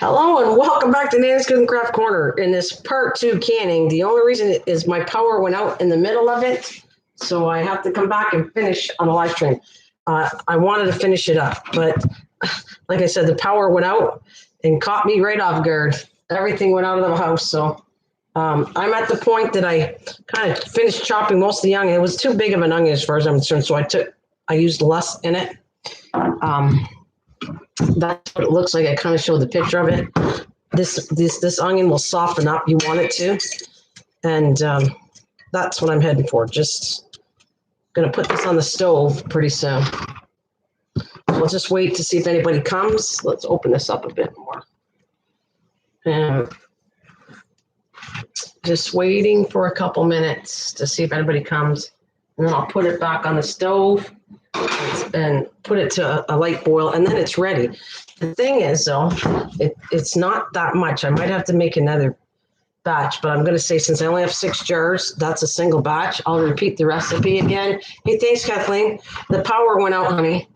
Hello and welcome back to Nana's Cooking Craft Corner. In this part 2 canning, the only reason is my power went out in the middle of it, so I have to come back and finish on the live stream. I wanted to finish it up, but like I said, the power went out and caught me right off guard. Everything went out of the house, so I'm at the point that I kind of finished chopping most of the onion. It was too big of an onion as far as I'm concerned, so I used less in it. That's what it looks like. I kind of showed the picture of it. This onion will soften up. You want it to, and that's what I'm heading for. Just gonna put this on the stove pretty soon. We'll just wait to see if anybody comes. Let's open this up a bit more. And just waiting for a couple minutes to see if anybody comes, and then I'll put it back on the stove and put it to a light boil, and then it's ready. The thing is, though, it's not that much. I might have to make another batch, but I'm going to say since I only have 6 jars, that's a single batch. I'll repeat the recipe again. Hey, thanks, Kathleen. The power went out, honey.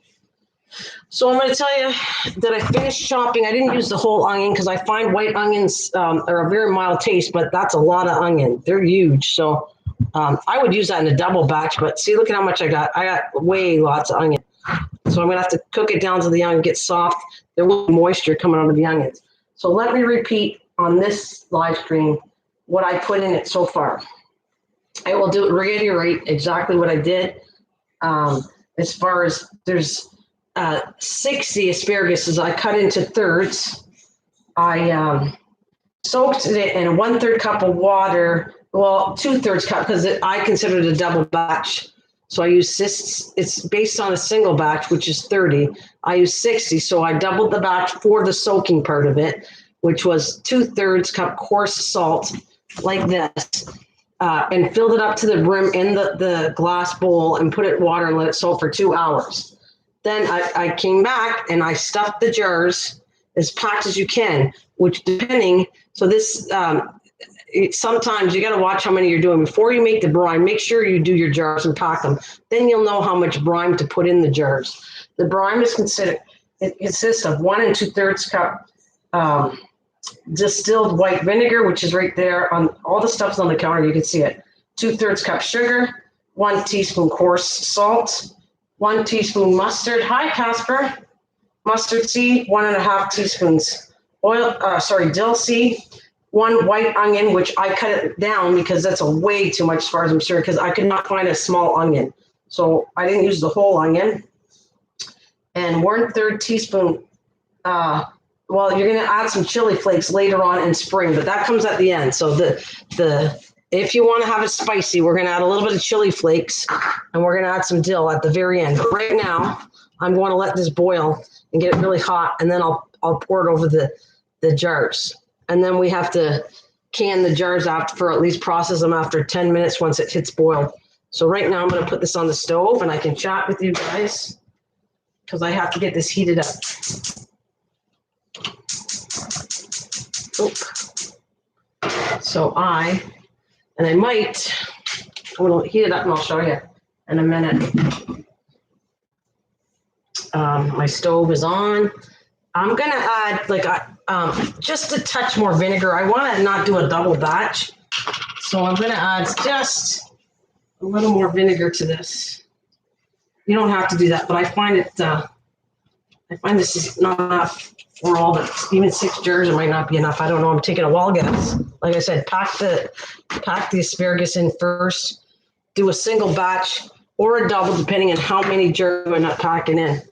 So I'm going to tell you that I finished chopping. I didn't use the whole onion because I find white onions are a very mild taste, but that's a lot of onion. They're huge, so I would use that in a double batch, but see, look at how much I got. I got way lots of onion. So I'm going to have to cook it down to the onion get soft. There will be moisture coming out of the onions. So let me repeat on this live stream what I put in it so far. I will reiterate exactly what I did. As far as there's 60 asparagus I cut into thirds. I soaked it in a 1/3 cup of water. Well, 2/3 cup because I consider it a double batch. So I use it's based on a single batch, which is 30. I use 60, so I doubled the batch for the soaking part of it, which was 2/3 cup coarse salt, like this, and filled it up to the brim in the glass bowl and put it in water and let it soak for 2 hours. Then I came back and I stuffed the jars as packed as you can, which depending, so this, sometimes you got to watch how many you're doing. Before you make the brine, make sure you do your jars and pack them. Then you'll know how much brine to put in the jars. The brine is it consists of 1 2/3 cup distilled white vinegar, which is right there on all the stuff's on the counter. You can see it. 2/3 cup sugar, 1 teaspoon coarse salt, 1 teaspoon mustard. Hi, Casper. Mustard seed, 1.5 teaspoons dill seed, 1 white onion, which I cut it down because that's way too much as far as I'm sure, because I could not find a small onion. So I didn't use the whole onion. And 1/3 teaspoon, well, you're going to add some chili flakes later on in spring, but that comes at the end. So if you want to have it spicy, we're going to add a little bit of chili flakes, and we're going to add some dill at the very end. But right now, I'm going to let this boil and get it really hot, and then I'll pour it over the jars. And then we have to can the jars after, for at least process them after 10 minutes once it hits boil. So right now I'm going to put this on the stove and I can chat with you guys because I have to get this heated up. So I'm going to heat it up and I'll show you in a minute. My stove is on. I'm going to add just a touch more vinegar. I want to not do a double batch. So I'm going to add just a little more vinegar to this. You don't have to do that, but I find this is not enough for all the, even 6 jars, it might not be enough. I don't know. I'm taking a wild guess. Like I said, pack the asparagus in first, do a single batch or a double, depending on how many jars I'm not packing in.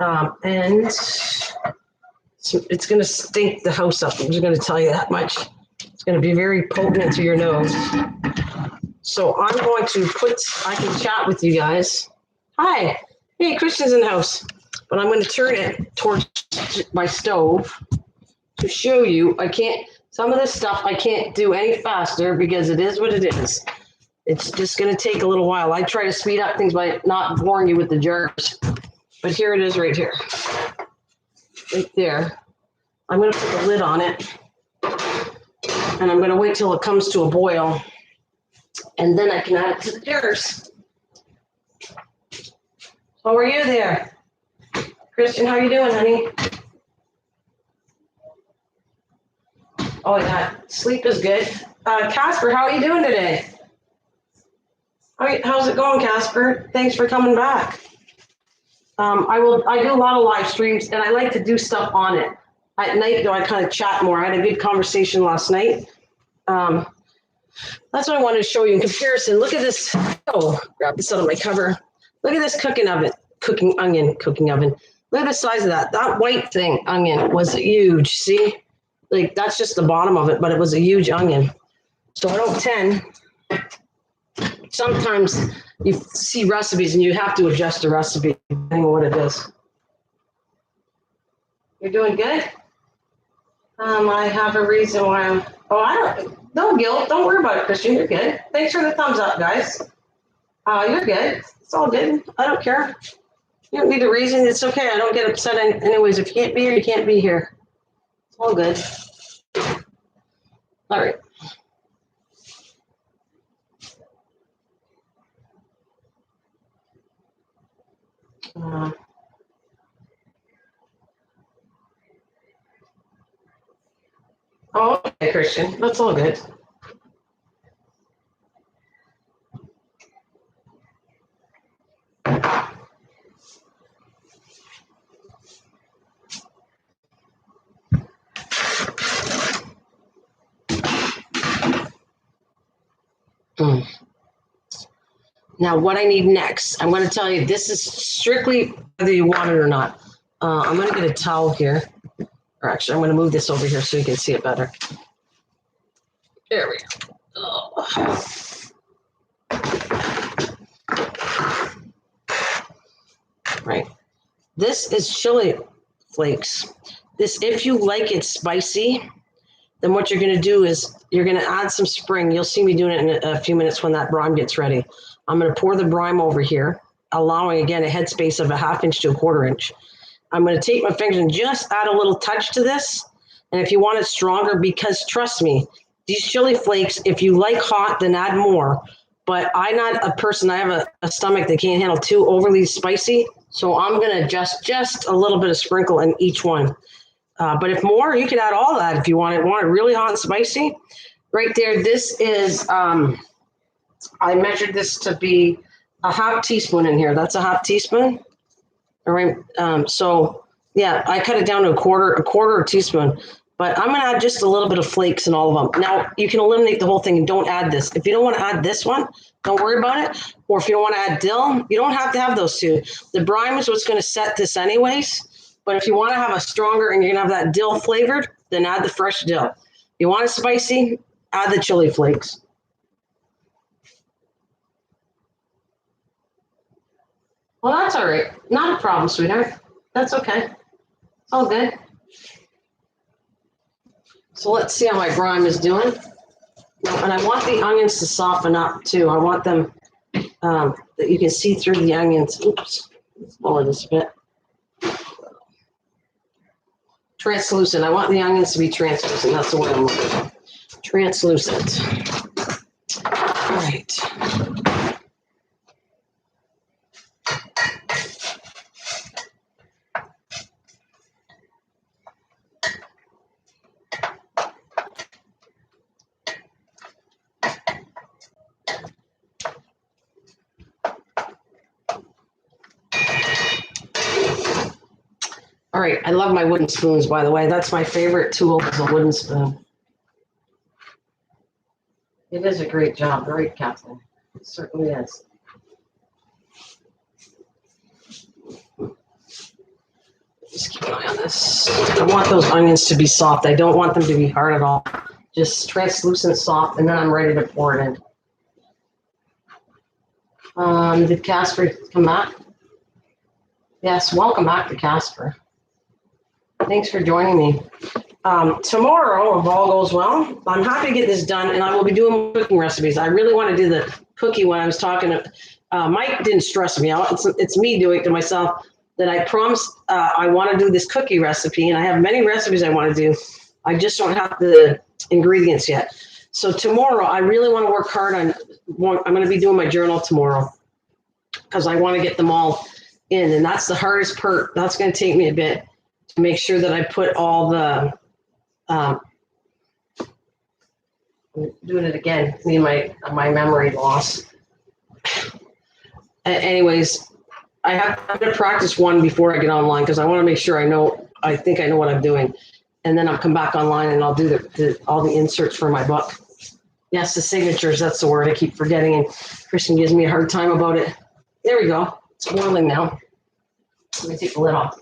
And so it's going to stink the house up. I'm just going to tell you that much. It's going to be very potent to your nose. So I'm going to I can chat with you guys. Hi. Hey, Christian's in the house. But I'm going to turn it towards my stove to show you. Some of this stuff I can't do any faster because it is what it is. It's just going to take a little while. I try to speed up things by not boring you with the jars. But here it is right here. Right there. I'm going to put the lid on it. And I'm going to wait till it comes to a boil. And then I can add it to the jars. How are you there? Christian, how are you doing, honey? Oh, yeah. Sleep is good. Casper, how are you doing today? How's it going, Casper? Thanks for coming back. I do a lot of live streams, and I like to do stuff on it. At night, though, I kind of chat more. I had a good conversation last night. That's what I wanted to show you in comparison. Look at this. Oh, grab this out of my cover. Look at this cooking oven. Look at the size of that. That white thing, onion, was huge. See? Like, that's just the bottom of it, but it was a huge onion. So I don't tend. Sometimes you see recipes and you have to adjust the recipe depending on what it is. You're doing good? I have a reason why I'm. Oh, no guilt. Don't worry about it, Christian. You're good. Thanks for the thumbs up, guys. You're good. It's all good. I don't care. You don't need a reason. It's okay. I don't get upset anyways. If you can't be here, you can't be here. It's all good. All right. Okay, Christian. That's all good. Now, what I need next, I'm going to tell you, this is strictly whether you want it or not. I'm going to get a towel here. Or actually, I'm going to move this over here so you can see it better. There we go. Oh. Right. This is chili flakes. This, if you like it spicy, then what you're going to do is you're going to add some spring. You'll see me doing it in a few minutes when that brine gets ready. I'm going to pour the brine over here, allowing, again, a headspace of a 1/2 inch to a 1/4 inch. I'm going to take my fingers and just add a little touch to this. And if you want it stronger, because trust me, these chili flakes, if you like hot, then add more. But I'm not a person, I have a stomach that can't handle too overly spicy. So I'm going to just a little bit of sprinkle in each one. But if more, you can add all that if you want it really hot and spicy. Right there, this is, I measured this to be a 1/2 teaspoon in here. That's a 1/2 teaspoon. All right. So yeah, I cut it down to a quarter teaspoon. But I'm going to add just a little bit of flakes in all of them. Now, you can eliminate the whole thing and don't add this. If you don't want to add this one, don't worry about it. Or if you don't want to add dill, you don't have to have those two. The brine is what's going to set this anyways. But if you want to have a stronger and you're going to have that dill flavored, then add the fresh dill. If you want it spicy, add the chili flakes. Well, that's all right. Not a problem, sweetheart. That's okay. It's all good. So let's see how my brine is doing. And I want the onions to soften up too. I want them that you can see through the onions. Oops, let's pull it this bit. Translucent. I want the onions to be translucent. That's the way I'm looking. Translucent. All right. All right, I love my wooden spoons, by the way. That's my favorite tool is a wooden spoon. It is a great job, right, Kathleen? It certainly is. Just keep an eye on this. I want those onions to be soft. I don't want them to be hard at all. Just translucent soft, and then I'm ready to pour it in. Did Casper come back? Yes, welcome back to Casper. Thanks for joining me. Tomorrow, if all goes well, I'm happy to get this done, and I will be doing cooking recipes. I really want to do the cookie when I was talking to Mike. Didn't stress me out. It's me doing it to myself that I promised I want to do this cookie recipe, and I have many recipes I want to do. I just don't have the ingredients yet. So tomorrow, I really want to work hard on. I'm going to be doing my journal tomorrow because I want to get them all in, and that's the hardest part. That's going to take me a bit to make sure that I put all the I'm doing it again. Me and my memory loss. Anyways, I'm going to practice one before I get online because I want to make sure I think I know what I'm doing. And then I'll come back online and I'll do all the inserts for my book. Yes, the signatures, that's the word I keep forgetting. And Kristen gives me a hard time about it. There we go. It's boiling now. Let me take the lid off.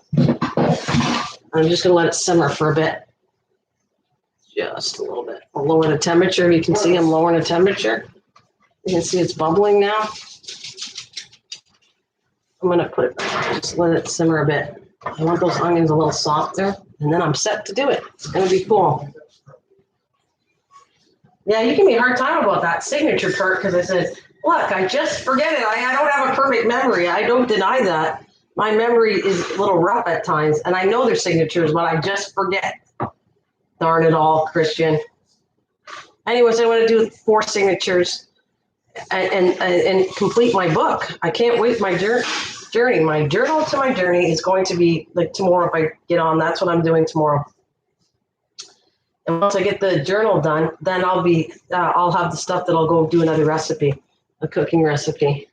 I'm just going to let it simmer for a bit. Just a little bit. I'll lower the temperature. You can see I'm lowering the temperature. You can see it's bubbling now. I'm going to put it, just let it simmer a bit. I want those onions a little softer, and then I'm set to do it. It's going to be cool. Yeah, you give me a hard time about that signature part because I said, look, I just forget it. I don't have a perfect memory. I don't deny that. My memory is a little rough at times, and I know their signatures, but I just forget. Darn it all, Christian. Anyways, I want to do 4 signatures and complete my book. I can't wait my journey. My journal to my journey is going to be like tomorrow if I get on. That's what I'm doing tomorrow. And once I get the journal done, then I'll have the stuff that I'll go do another recipe, a cooking recipe.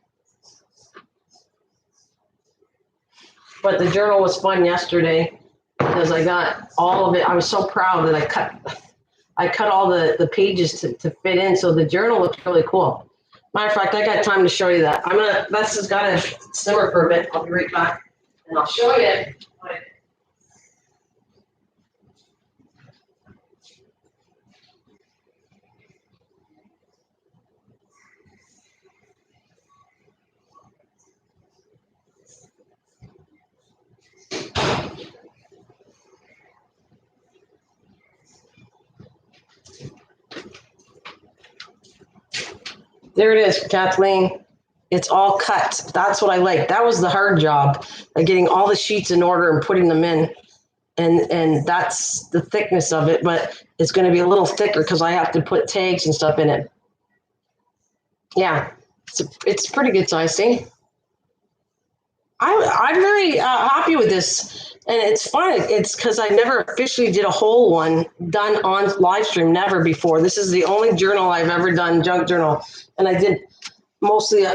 But the journal was fun yesterday because I got all of it. I was so proud that I cut all the pages to fit in. So the journal looks really cool. Matter of fact, I got time to show you that. That's just got to simmer for a bit. I'll be right back and I'll show you. There it is, Kathleen. It's all cut. That's what I like. That was the hard job, like getting all the sheets in order and putting them in. And that's the thickness of it, but it's going to be a little thicker because I have to put tags and stuff in it. Yeah, it's pretty good size. See, I'm very happy with this, and it's fun. It's because I never officially did a whole one done on live stream, never before. This is the only journal I've ever done, junk journal, and I did mostly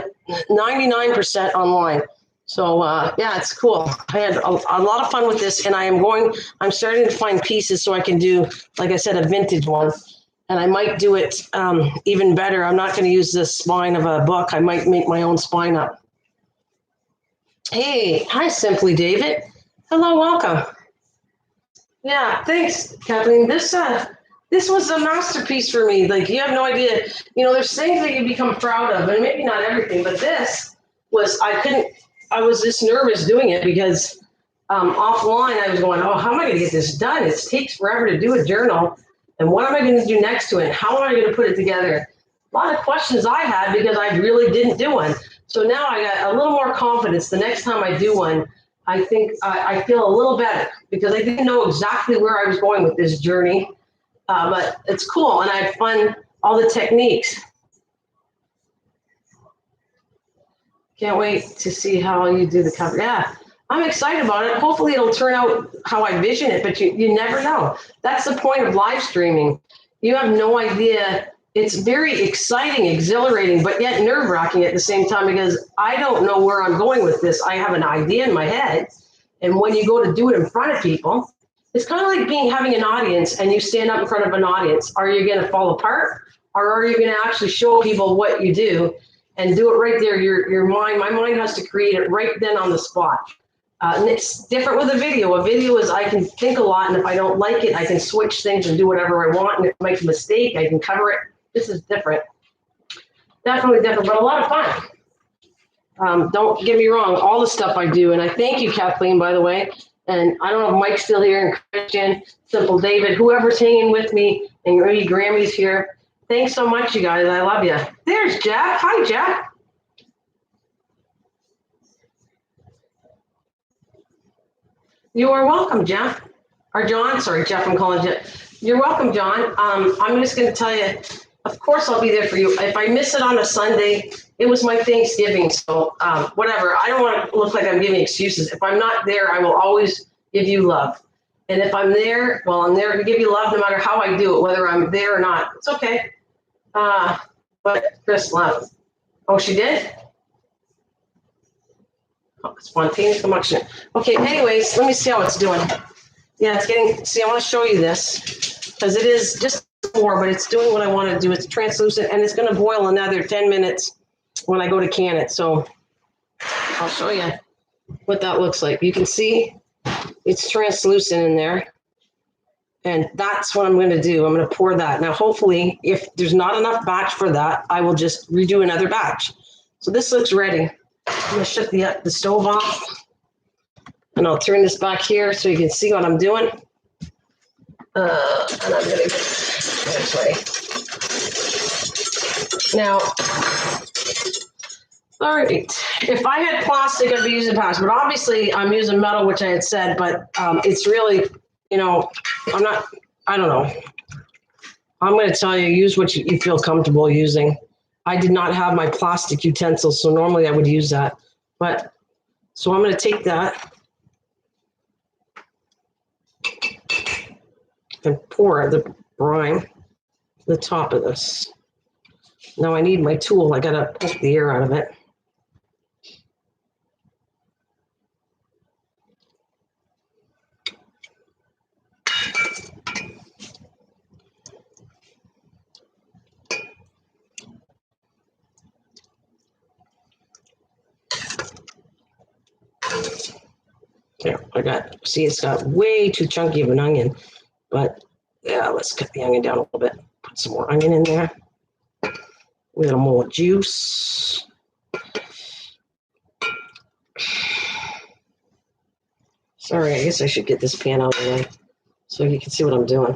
99% online. So yeah, it's cool. I had a lot of fun with this, and I'm starting to find pieces so I can do, like I said, a vintage one. And I might do it even better. I'm not going to use the spine of a book. I might make my own spine up. Hey, hi, Simply David. Hello, welcome. Yeah, thanks, Kathleen. This was a masterpiece for me. Like, you have no idea. There's things that you become proud of, and maybe not everything, but this was, I was just nervous doing it because offline I was going, oh, how am I going to get this done? It takes forever to do a journal. And what am I going to do next to it? How am I going to put it together? A lot of questions I had because I really didn't do one. So now I got a little more confidence. The next time I do one, I think I feel a little better because I didn't know exactly where I was going with this journey. But it's cool, and I had fun, all the techniques. Can't wait to see how you do the cover. Yeah, I'm excited about it. Hopefully it'll turn out how I vision it, but you never know. That's the point of live streaming. You have no idea. It's very exciting, exhilarating, but yet nerve-wracking at the same time because I don't know where I'm going with this. I have an idea in my head, and when you go to do it in front of people, it's kind of like having an audience and you stand up in front of an audience. Are you going to fall apart, or are you going to actually show people what you do and do it right there? My mind has to create it right then on the spot. And it's different with a video. A video is I can think a lot, and if I don't like it, I can switch things and do whatever I want. And if I make a mistake, I can cover it. This is different. Definitely different, but a lot of fun. Don't get me wrong, all the stuff I do, and I thank you, Kathleen, by the way. And I don't know if Mike's still here, and Christian, Simple David, whoever's hanging with me, and maybe Grammy's here. Thanks so much, you guys. I love you. There's Jack. Hi, Jack. You are welcome, Jeff. Or John. Sorry, Jeff, I'm calling you. You're welcome, John. I'm just going to tell you, of course I'll be there for you. If I miss it on a Sunday, it was my Thanksgiving, so whatever. I don't want to look like I'm giving excuses. If I'm not there, I will always give you love. And if I'm there, well, I'm there to give you love no matter how I do it, whether I'm there or not. It's okay. But Chris left. Oh, she did? Oh, spontaneous combustion. Okay, anyways, let me see how it's doing. Yeah, it's getting, see, I want to show you this because it is just more, but it's doing what I want to do. It's translucent and it's going to boil another 10 minutes when I go to can it. So I'll show you what that looks like. You can see it's translucent in there. And that's what I'm going to do. I'm going to pour that. Now, hopefully, if there's not enough batch for that, I will just redo another batch. So this looks ready. I'm going to shut the stove off. And I'll turn this back here so you can see what I'm doing. And I'm going to get this way. Now, all right, if I had plastic, I'd be using plastic. But obviously, I'm using metal, which I had said. But it's really, you know, I don't know. I'm going to tell you, use what you feel comfortable using. I did not have my plastic utensils, so normally I would use that. But, so I'm going to take that and pour the brine to the top of this. Now I need my tool. I got to pull the air out of it. There, see, it's got way too chunky of an onion, but yeah, let's cut the onion down a little bit. Put some more onion in there. A little more juice. Sorry, I guess I should get this pan out of the way so you can see what I'm doing.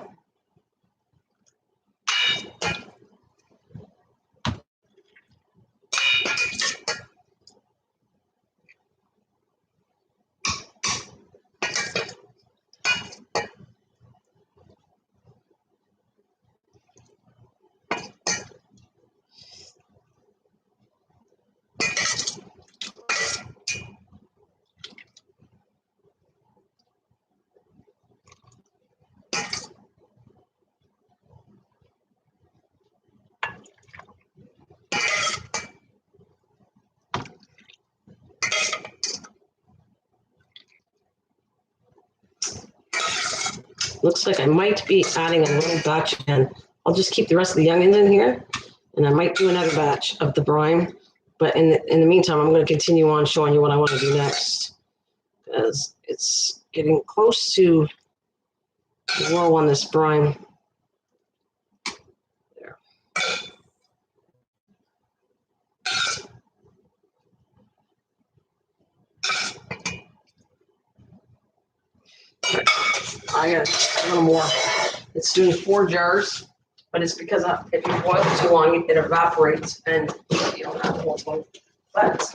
Looks like I might be adding a little batch again. I'll just keep the rest of the onions in here, and I might do another batch of the brine. But in the meantime, I'm going to continue on showing you what I want to do next, because it's getting close to low on this brine. There. I got a little more. It's doing 4 jars, but it's because if you boil it too long, it evaporates and you don't have the whole thing. But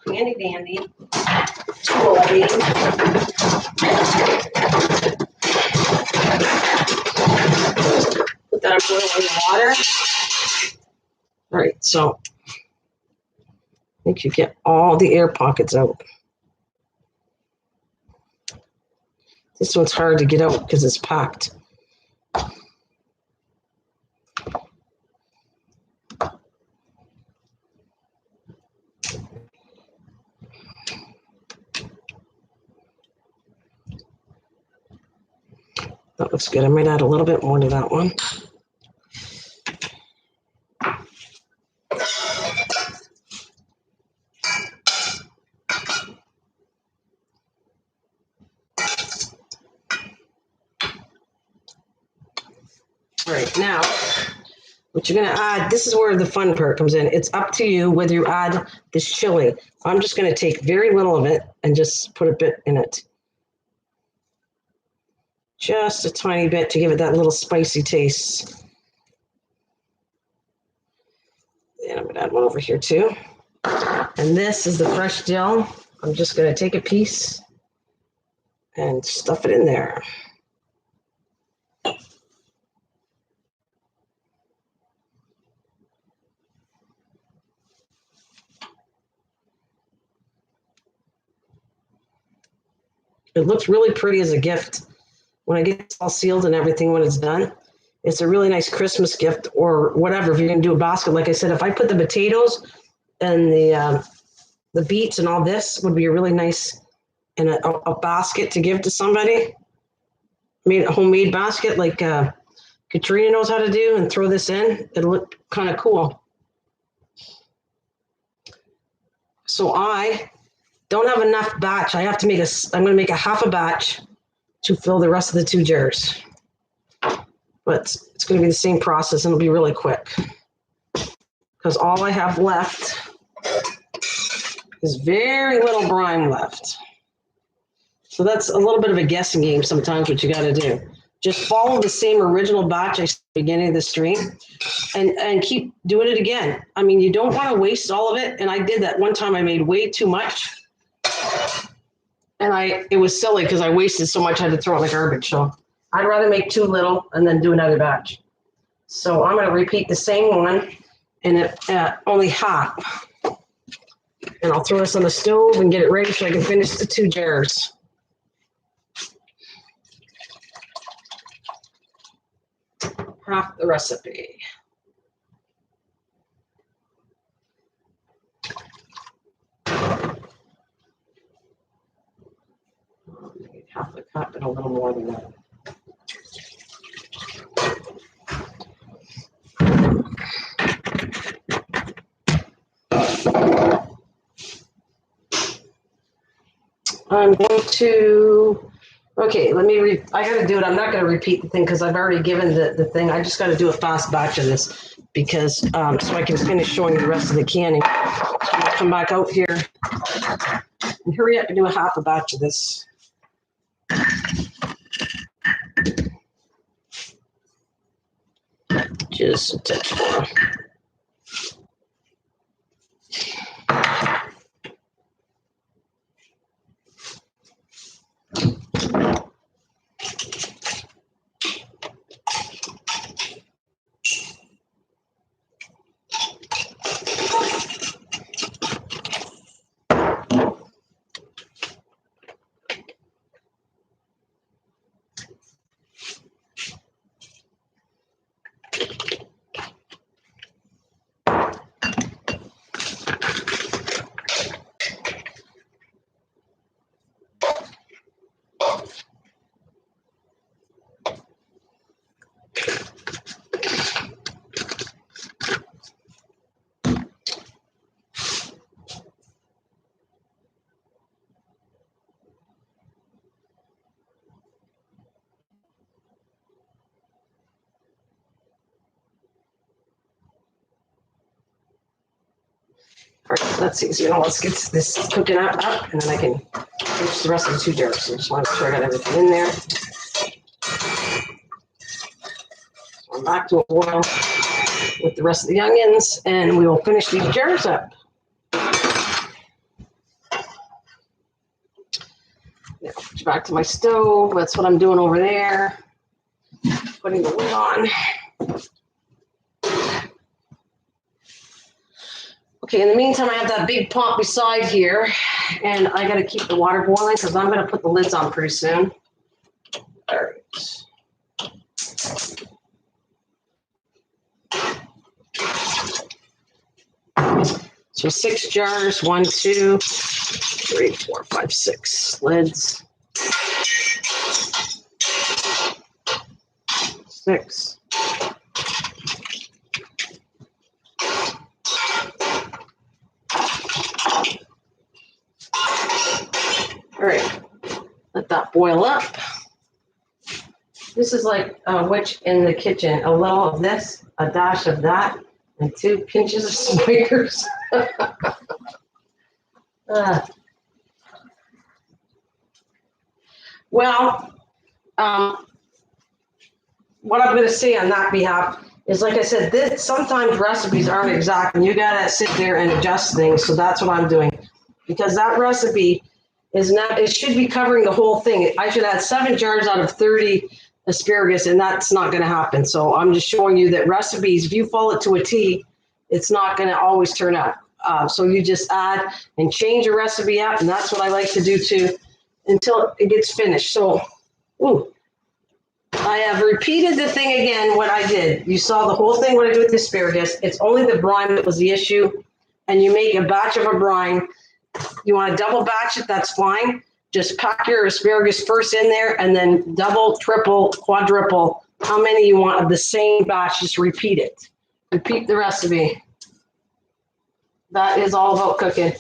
handy dandy tool I need. Put that in boiling water. All right, so I think you get all the air pockets out. This one's hard to get out because it's packed. That looks good. I might add a little bit more to that one. All right, now what you're going to add, this is where the fun part comes in. It's up to you whether you add this chili. I'm just going to take very little of it and just put a bit in it. Just a tiny bit to give it that little spicy taste. And I'm going to add one over here too. And this is the fresh dill. I'm just going to take a piece and stuff it in there. It looks really pretty as a gift when I get it all sealed and everything when it's done. It's a really nice Christmas gift or whatever. If you're going to do a basket, like I said, if I put the potatoes and the beets and all this would be a really nice in a basket to give to somebody. Made a homemade basket like Katrina knows how to do, and throw this in. It'll look kind of cool. So I don't have enough batch. I have to make I'm going to make a half a batch to fill the rest of the 2 jars. But it's going to be the same process, and it'll be really quick. Because all I have left is very little brine left. So that's a little bit of a guessing game sometimes, what you got to do. Just follow the same original batch I started at the beginning of the stream and keep doing it again. I mean, you don't want to waste all of it. And I did that one time. I made way too much. And it was silly because I wasted so much I had to throw it in the garbage. So I'd rather make too little and then do another batch. So I'm going to repeat the same one and only half. And I'll throw this on the stove and get it ready so I can finish the 2 jars. Half the recipe. Half the cup and a little more than that. I'm going to, okay, I got to do it. I'm not going to repeat the thing because I've already given the thing. I just got to do a fast batch of this because, so I can finish showing you the rest of the canning. So I'm going to come back out here and hurry up and do a half a batch of this. Just a touch more. All right, that's easy. Let's get this cooking up, and then I can finish the rest of the 2 jars. So I just want to make sure I got everything in there. So I'm back to a boil with the rest of the onions, and we will finish these jars up. Now, back to my stove. That's what I'm doing over there. Putting the lid on. Okay, in the meantime, I have that big pot beside here, and I got to keep the water boiling because I'm going to put the lids on pretty soon. All right. So 6 jars, 1, 2, 3, 4, 5, 6 lids. 6. All right, let that boil up. This is like a witch in the kitchen. A little of this, a dash of that, and 2 pinches of Snickers. Well, what I'm going to say on that behalf is, like I said, sometimes recipes aren't exact, and you got to sit there and adjust things. So that's what I'm doing, because that recipe is not. It should be covering the whole thing. I should add 7 jars out of 30 asparagus, and that's not going to happen. So I'm just showing you that recipes, if you follow it to a T, it's not going to always turn out. So you just add and change your recipe up, and that's what I like to do too, until it gets finished. So, I have repeated the thing again, what I did. You saw the whole thing, what I did with the asparagus. It's only the brine that was the issue. And you make a batch of a brine. You want to double batch it, that's fine. Just pack your asparagus first in there and then double, triple, quadruple, how many you want of the same batch. Just repeat it. Repeat the recipe. That is all about cooking.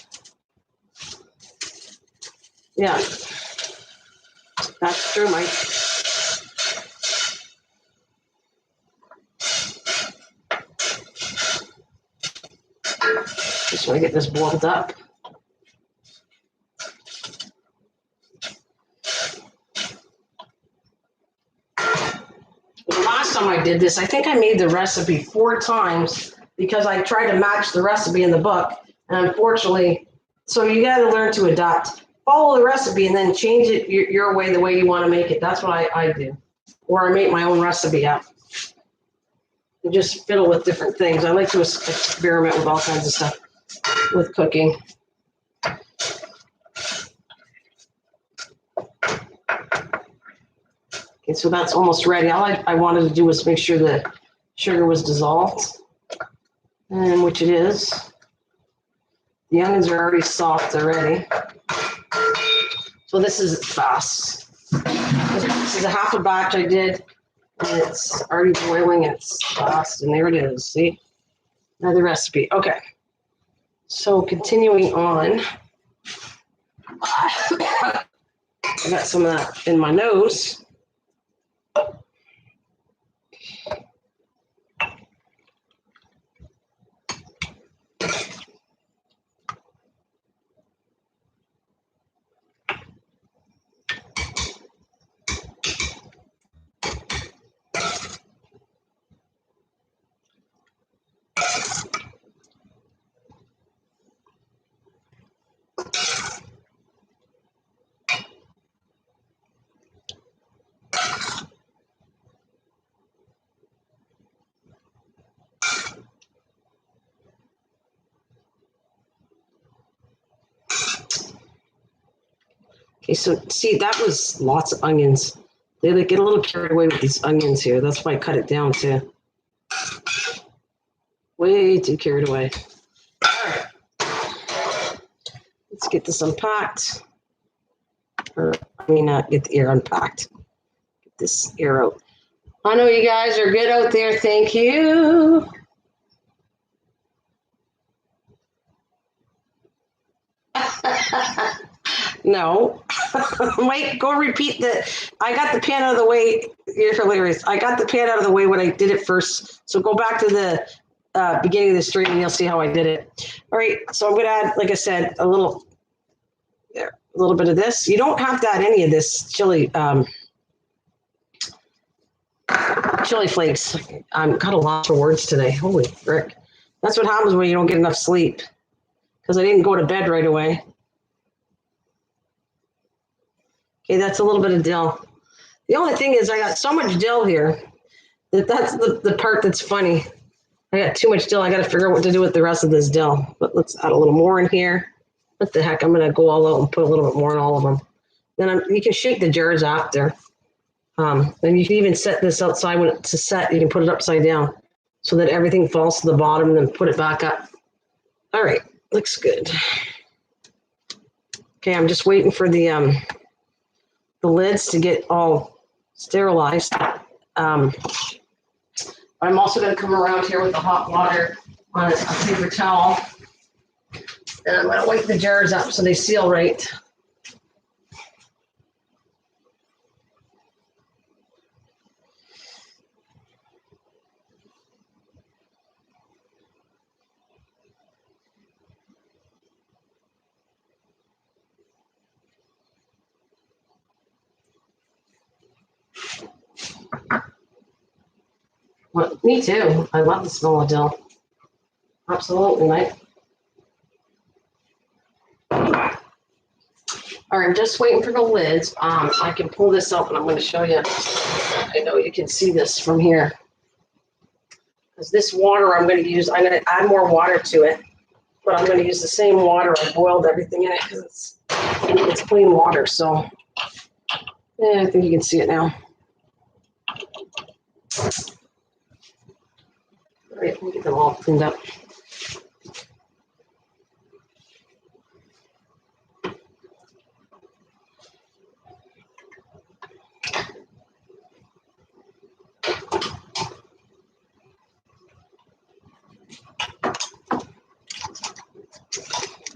Yeah, that's true, Mike. Just want to get this boiled up. The last time I did this, I think I made the recipe 4 times because I tried to match the recipe in the book. And unfortunately, so you got to learn to adapt. Follow the recipe and then change it your way, the way you want to make it. That's what I do. Or I make my own recipe up. And just fiddle with different things. I like to experiment with all kinds of stuff with cooking. Okay, so that's almost ready. All I wanted to do was make sure the sugar was dissolved, and which it is. The onions are already soft already. So this is fast. This is a half a batch I did, and it's already boiling. It's fast, and there it is. See, another recipe. Okay. So continuing on, I got some of that in my nose. Okay, so see, that was lots of onions. They like get a little carried away with these onions here. That's why I cut it down too. Way too carried away. All right. Let's get this unpacked. Or, I mean, get the air unpacked. Get this air out. I know you guys are good out there. Thank you. No. Wait, go repeat I got the pan out of the way. You're hilarious. I got the pan out of the way when I did it first. So go back to the beginning of the stream and you'll see how I did it. All right. So I'm going to add, like I said, a little bit of this. You don't have to add any of this chili flakes. I've got a lot of words today. Holy frick. That's what happens when you don't get enough sleep. Because I didn't go to bed right away. Okay, that's a little bit of dill. The only thing is I got so much dill here that's the part that's funny. I got too much dill. I got to figure out what to do with the rest of this dill. But let's add a little more in here. What the heck? I'm going to go all out and put a little bit more in all of them. Then you can shake the jars after. And you can even set this outside when it's set. You can put it upside down so that everything falls to the bottom and then put it back up. All right, looks good. Okay, I'm just waiting for the lids to get all sterilized. I'm also going to come around here with the hot water on a paper towel. And I'm going to wipe the jars up so they seal right. Well, me too. I love the smell of dill. Absolutely, Mike. All right, I'm just waiting for the lids. I can pull this up and I'm going to show you. I know you can see this from here. Because this water I'm going to use, I'm going to add more water to it. But I'm going to use the same water. I boiled everything in it because it's clean water. So, yeah, I think you can see it now. All right, let me get them all cleaned up.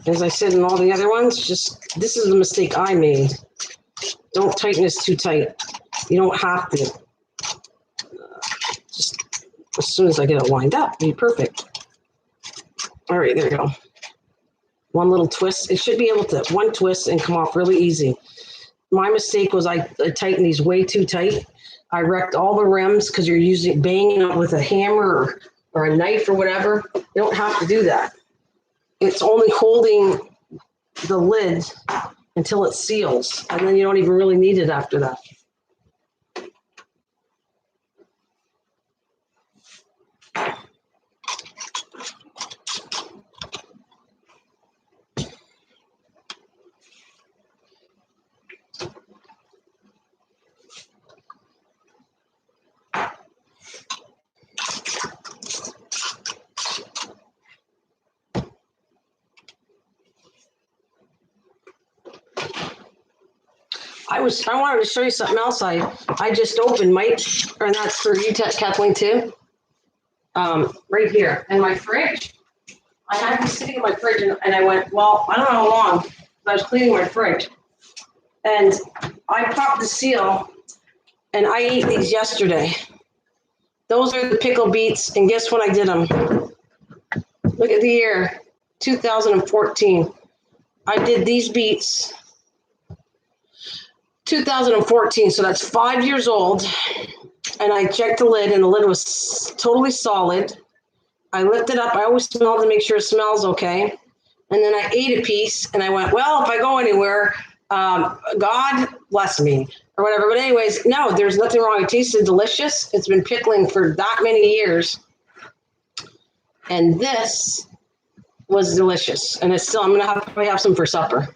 As I said in all the other ones, just this is the mistake I made. Don't tighten this too tight. You don't have to. Just as soon as I get it lined up, be perfect. All right, there you go. One little twist. It should be able to, one twist and come off really easy. My mistake was I tightened these way too tight. I wrecked all the rims because you're banging it with a hammer or a knife or whatever. You don't have to do that. It's only holding the lid until it seals, and then you don't even really need it after that. I wanted to show you something else. I just opened, Mike, and that's for you, Kathleen, too. Right here in my fridge. I had these sitting in my fridge, and I went, well, I don't know how long. I was cleaning my fridge, and I popped the seal, and I ate these yesterday. Those are the pickled beets, and guess when I did them? Look at the year, 2014. I did these beets 2014, so that's 5 years old. And I checked the lid, and the lid was totally solid. I lifted up. I always smell to make sure it smells okay. And then I ate a piece, and I went, well, if I go anywhere, God bless me, or whatever. But anyways, no, there's nothing wrong. It tasted delicious. It's been pickling for that many years. And this was delicious. And it's still, I'm going to probably have some for supper.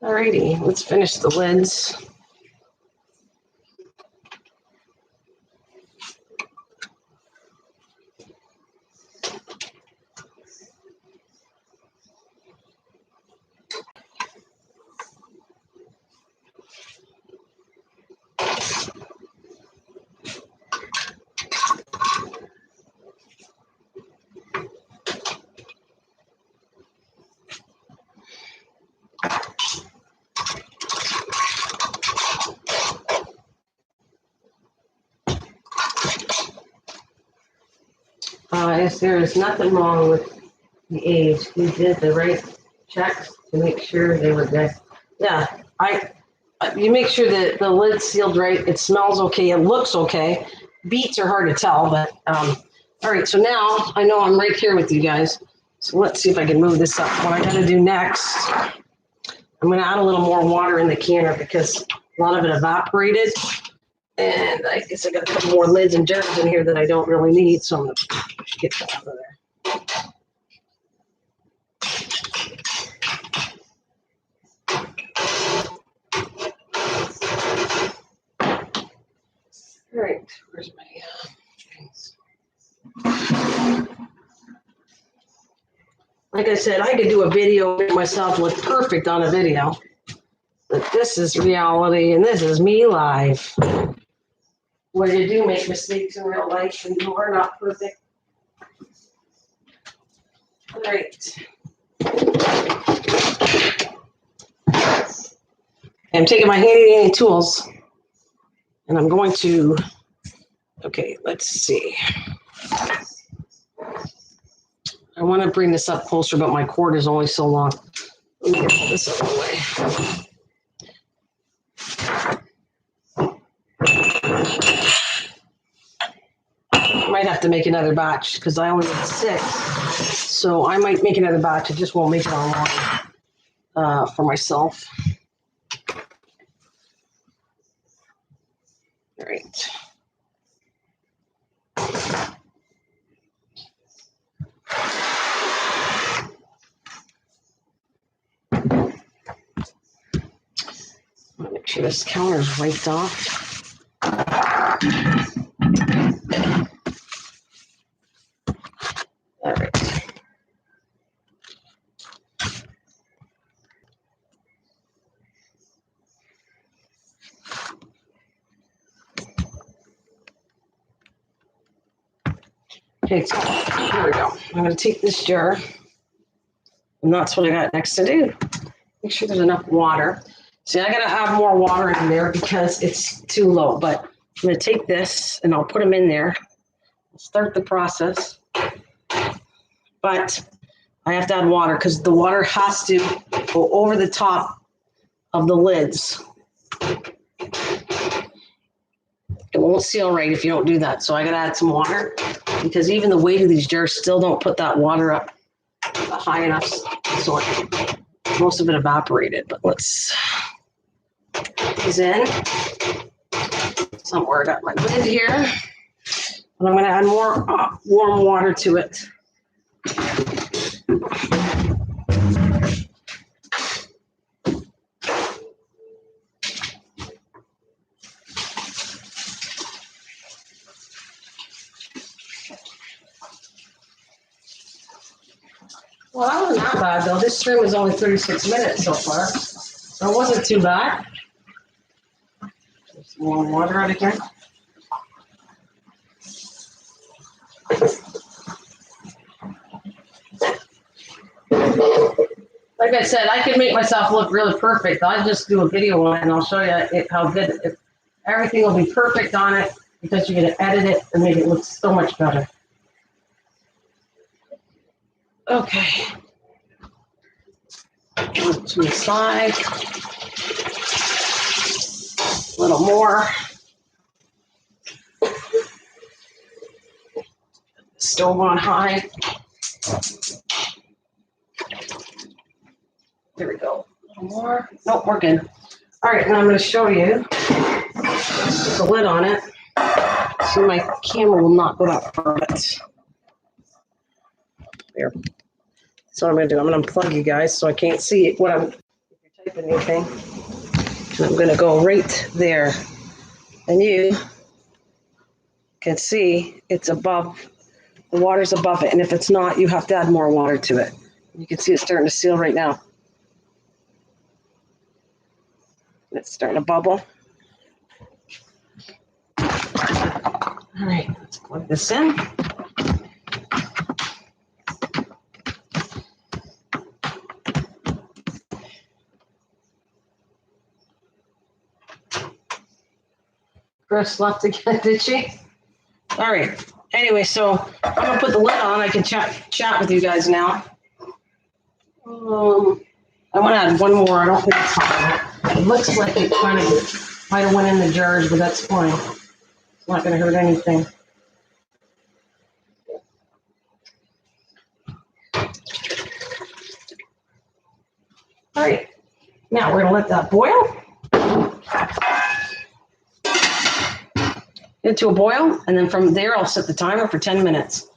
Alrighty, let's finish the lids. If there is nothing wrong with the age, we did the right checks to make sure they were good. Yeah, you make sure that the lid's sealed right. It smells okay. It looks okay. Beets are hard to tell, but all right. So now I know I'm right here with you guys. So let's see if I can move this up. What I got to do next, I'm going to add a little more water in the canner because a lot of it evaporated. And I guess I got a couple more lids and jars in here that I don't really need, so I'm going to get that out of there. All right, where's my things? Like I said, I could do a video make myself look perfect on a video, but this is reality, and this is me live. Where you do make mistakes in real life, and you are not perfect. All right. I'm taking my handy dandy tools, and I'm going to, okay, let's see. I want to bring this up closer, but my cord is only so long. Let me get all this out of the way. I might have to make another batch because I only need 6. So I might make another batch. I just won't make it online for myself. All right. Make sure this counter is wiped off. All right. Okay, so here we go. I'm going to take this jar, and that's what I got next to do. Make sure there's enough water. See, I got to have more water in there because it's too low, but I'm going to take this and I'll put them in there. I'll start the process, but I have to add water because the water has to go over the top of the lids. It won't seal right if you don't do that. So I got to add some water because even the weight of these jars still don't put that water up high enough. So most of it evaporated, but let's put these in. Somewhere I got my lid here. And I'm going to add more warm water to it. Well, that wasn't that bad, though. This stream was only 36 minutes so far, so it wasn't too bad. Just warm water out again. Like I said, I can make myself look really perfect. I'll just do a video on it, and I'll show you how good everything will be perfect on it because you're going to edit it and make it look so much better. Okay. To the side. A little more. Stove on high. There we go. A little more. Nope, we're good. All right, now I'm going to show you the lid on it. So my camera will not go that far. There. So what I'm going to do, I'm going to unplug you guys so I can't see what I'm typing anything. And I'm going to go right there. And you can see it's above, the water's above it. And if it's not, you have to add more water to it. You can see it's starting to seal right now. It's starting to bubble. All right, let's plug this in. Chris left again, did she? All right. Anyway, so I'm gonna put the lid on. I can chat with you guys now. I want to add one more. I don't think it's hot. It looks like it kind of might have went in the jars, but that's fine. It's not going to hurt anything. All right. Now we're going to let that boil. Get to a boil, and then from there I'll set the timer for 10 minutes.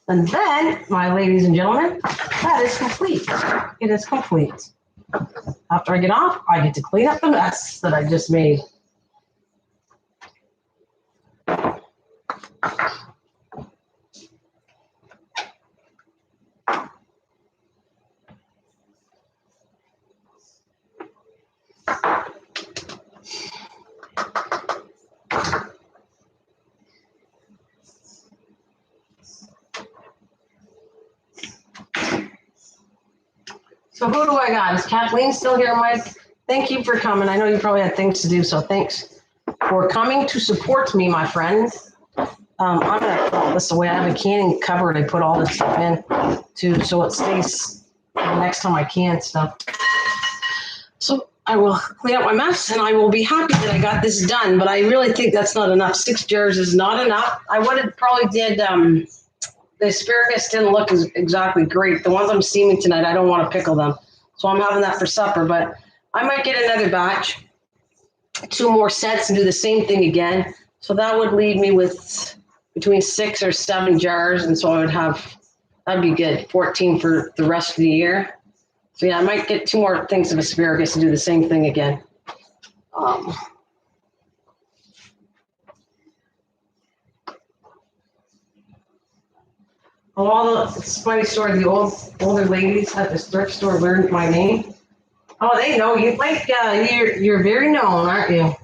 And then, my ladies and gentlemen, that is complete. It is complete. After I get off, I get to clean up the mess that I just made. So who do I got? Is Kathleen still here, Mike? Thank you for coming. I know you probably had things to do, so thanks for coming to support me, my friends. I'm going to throw this away. I have a canning cupboard I put all this stuff in so it stays next time I can stuff. So I will clean up my mess, and I will be happy that I got this done, but I really think that's not enough. 6 jars is not enough. I would have probably did... the asparagus didn't look exactly great. The ones I'm steaming tonight, I don't want to pickle them. So I'm having that for supper, but I might get another batch, 2 more sets and do the same thing again. So that would leave me with between 6 or 7 jars. And so I would have, that'd be good, 14 for the rest of the year. So yeah, I might get 2 more things of asparagus and do the same thing again. Um, all the it's a funny story. The older ladies at the thrift store learned my name. Oh, they know you. Like you're very known, aren't you?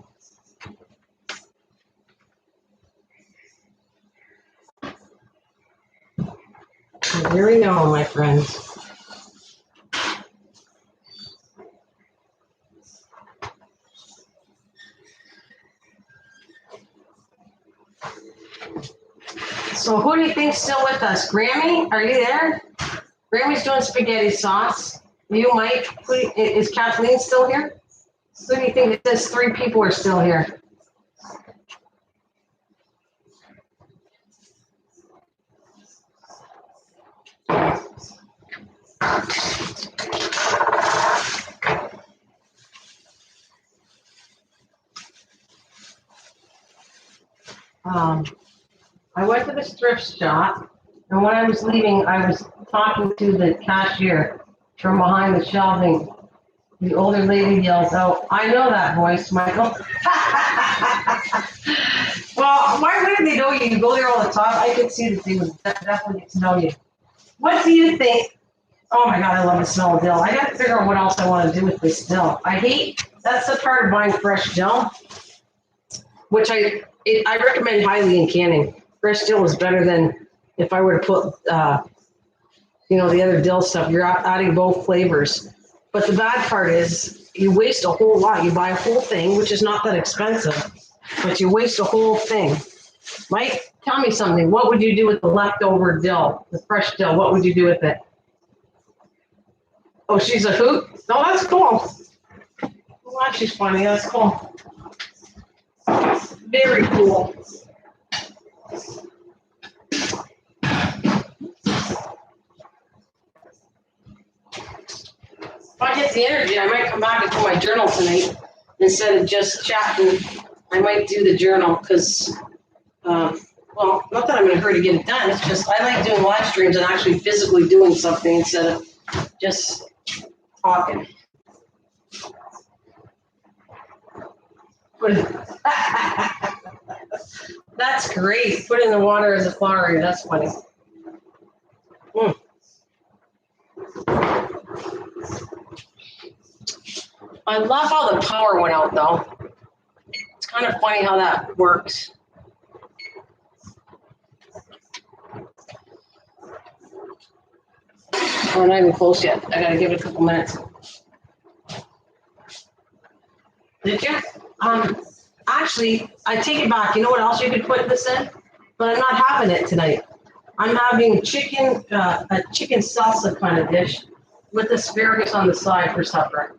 You're very known, my friend. So who do you think's still with us? Grammy, are you there? Grammy's doing spaghetti sauce. You, Mike, is Kathleen still here? Who do you think? It says 3 people are still here. I went to the thrift shop, and when I was leaving, I was talking to the cashier from behind the shelving. The older lady yells out, "I know that voice, Michael." Well, why wouldn't they know you? You go there all the time. I could see that they would definitely get to know you. What do you think? Oh my God, I love the smell of dill. I got to figure out what else I want to do with this dill. That's the part of buying fresh dill, which I recommend highly in canning. Fresh dill is better than if I were to put, the other dill stuff. You're adding both flavors. But the bad part is you waste a whole lot. You buy a whole thing, which is not that expensive, but you waste a whole thing. Mike, tell me something. What would you do with the leftover dill, the fresh dill? What would you do with it? Oh, she's a hoot? No, that's cool. Well, she's funny. That's cool. Very cool. If I get the energy, I might come back and do my journal tonight instead of just chatting. I might do the journal because, not that I'm in a hurry to get it done. It's just I like doing live streams and actually physically doing something instead of just talking. That's great. Put in the water as a flower. That's funny. I love how the power went out, though. It's kind of funny how that works. We're not even close yet. I gotta give it a couple minutes. Did you? Actually, I take it back. You know what else you could put this in? But I'm not having it tonight. I'm having a chicken salsa kind of dish with asparagus on the side for supper.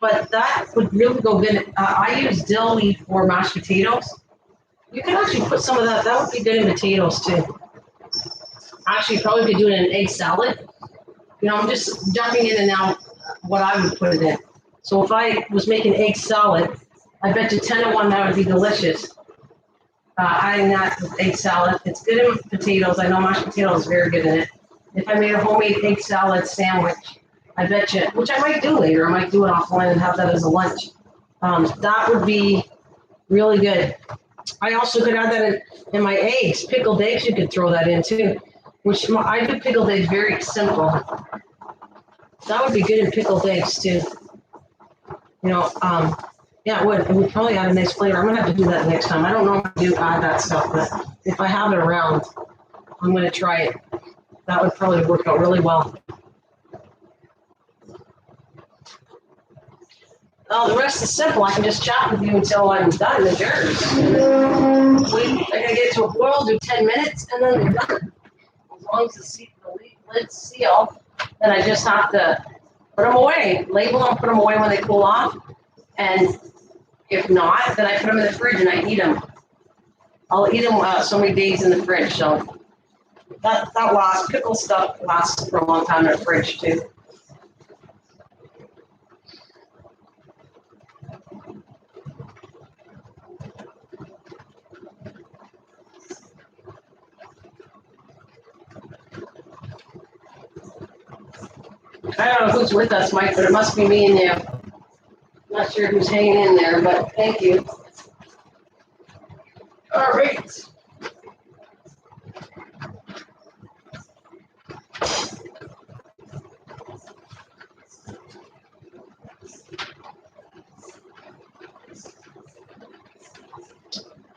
But that would really go good. I use dill leaf for mashed potatoes. You could actually put some of that. That would be good in potatoes too. Actually, you probably could do it in an egg salad. I'm just jumping in and out what I would put it in. So if I was making egg salad, I bet you 10 to 1 that would be delicious. Adding that with egg salad. It's good in potatoes. I know mashed potatoes is very good in it. If I made a homemade egg salad sandwich, I bet you, which I might do later. I might do it offline and have that as a lunch. That would be really good. I also could add that in my eggs. Pickled eggs, you could throw that in too. Which I do pickled eggs very simple. That would be good in pickled eggs too. Yeah, it would. It would probably add a nice flavor. I'm gonna have to do that next time. I don't know if I do add that stuff, but if I have it around, I'm gonna try it. That would probably work out really well. Oh, the rest is simple. I can just chat with you until I'm done. The jars. I gotta get it to a boil, do 10 minutes, and then they're done. As long as the lid's sealed, then I just have to put them away, label them, put them away when they cool off, and if not, then I put them in the fridge and I eat them. I'll eat them so many days in the fridge. So that lasts. Pickle stuff lasts for a long time in the fridge too. I don't know who's with us, Mike, but it must be me and you. Not sure who's hanging in there, but thank you. All right.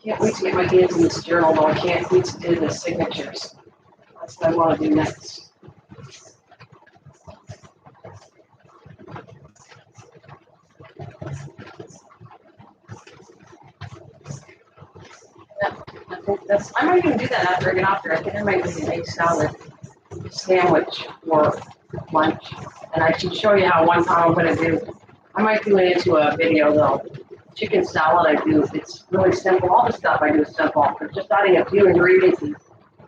Can't wait to get my hands in this journal, though. I can't wait to do the signatures. That's what I want to do next. Yeah, I might even do that after I get off here. I think I might make an egg salad sandwich for lunch. And I should show you how one time I'm going to do. I might do it into a video, though. Chicken salad I do, it's really simple. All the stuff I do is simple. But just adding a few ingredients and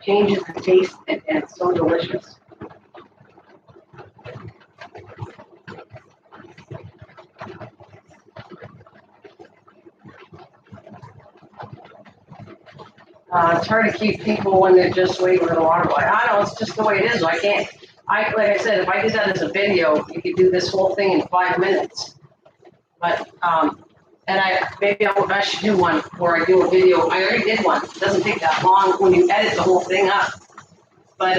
changes the taste, and it's so delicious. It's hard to keep people when they're just waiting for the water boy. I know, it's just the way it is. Like I said, if I did that as a video, you could do this whole thing in 5 minutes. But, and I should do one where I do a video. I already did one. It doesn't take that long when you edit the whole thing up. But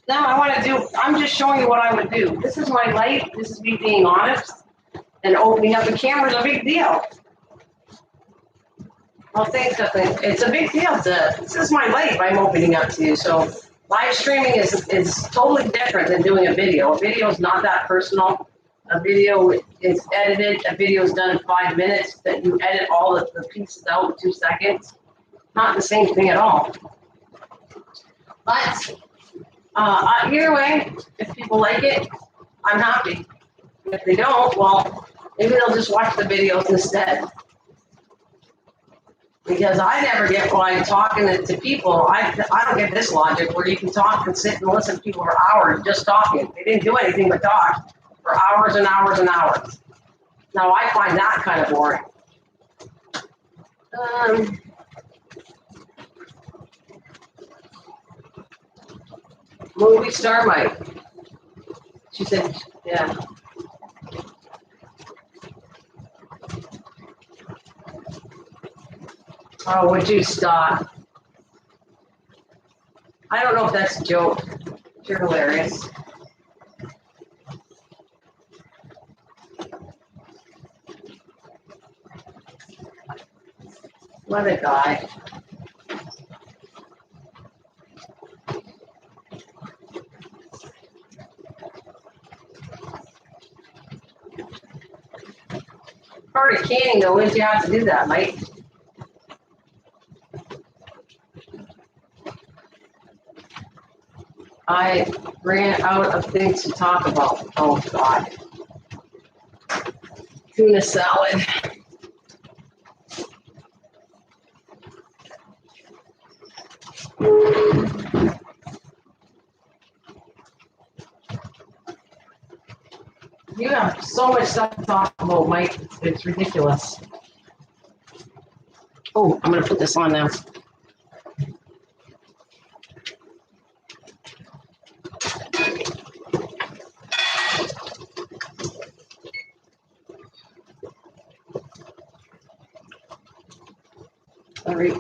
now I'm just showing you what I would do. This is my life. This is me being honest. And opening up the camera is a big deal. Well, thanks, Kathleen. It's a big deal. This is my life I'm opening up to you. So live streaming is totally different than doing a video. A video is not that personal. A video is edited. A video is done in 5 minutes. That you edit all the pieces out in 2 seconds. Not the same thing at all. But either way, if people like it, I'm happy. If they don't, well, maybe they'll just watch the videos instead. Because I never get why talking to people, I don't get this logic where you can talk and sit and listen to people for hours just talking. They didn't do anything but talk for hours and hours and hours. Now I find that kind of boring. Movie star Mike. She said, yeah. Oh, would you stop? I don't know if that's a joke. You're hilarious. What a guy. Part of canning, though, is you have to do that, Mike. I ran out of things to talk about. Oh, God. Tuna salad. You have so much stuff to talk about, Mike. It's ridiculous. Oh, I'm going to put this on now. All right.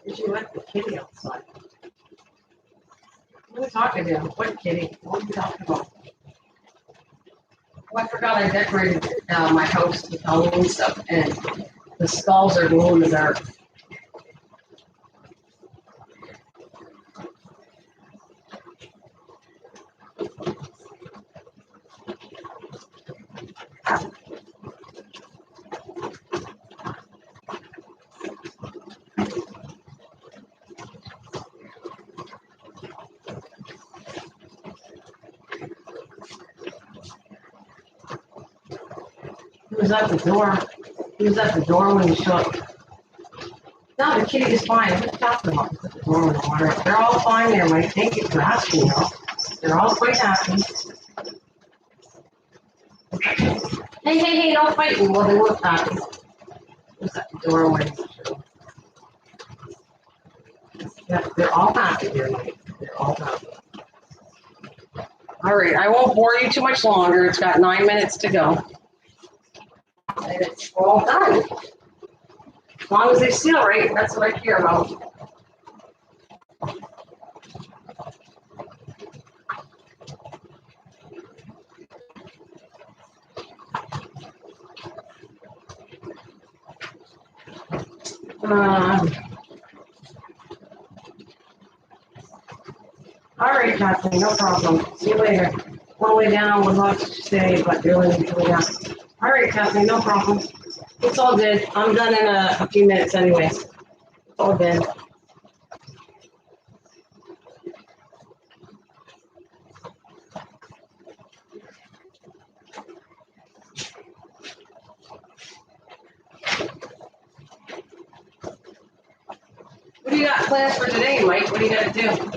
Did you let the kitty outside? What are you talking to? What kitty? What are you talking about? Oh, I forgot I decorated my house with Halloween stuff, and the skulls are glow in the dark. He was at the door. He was at the door when he showed up. No, the kitty is fine. What are you talking about? Put the door in the water. They're all fine there, Mike. Thank you for asking, though. They're all quite happy. Hey, don't fight me. Well, they were happy. Who's at the door when he showed up? Yeah, they're all happy there, Mike. They're all happy. All right, I won't bore you too much longer. It's got 9 minutes to go. And it's all done. As long as they seal right, that's what I care about. All right, Kathleen, no problem. See you later. One way down, one left today, but you're leaving to down. All right, Kathleen, no problem. It's all good. I'm done in a few minutes anyways. It's all good. What do you got plans for today, Mike? What do you got to do?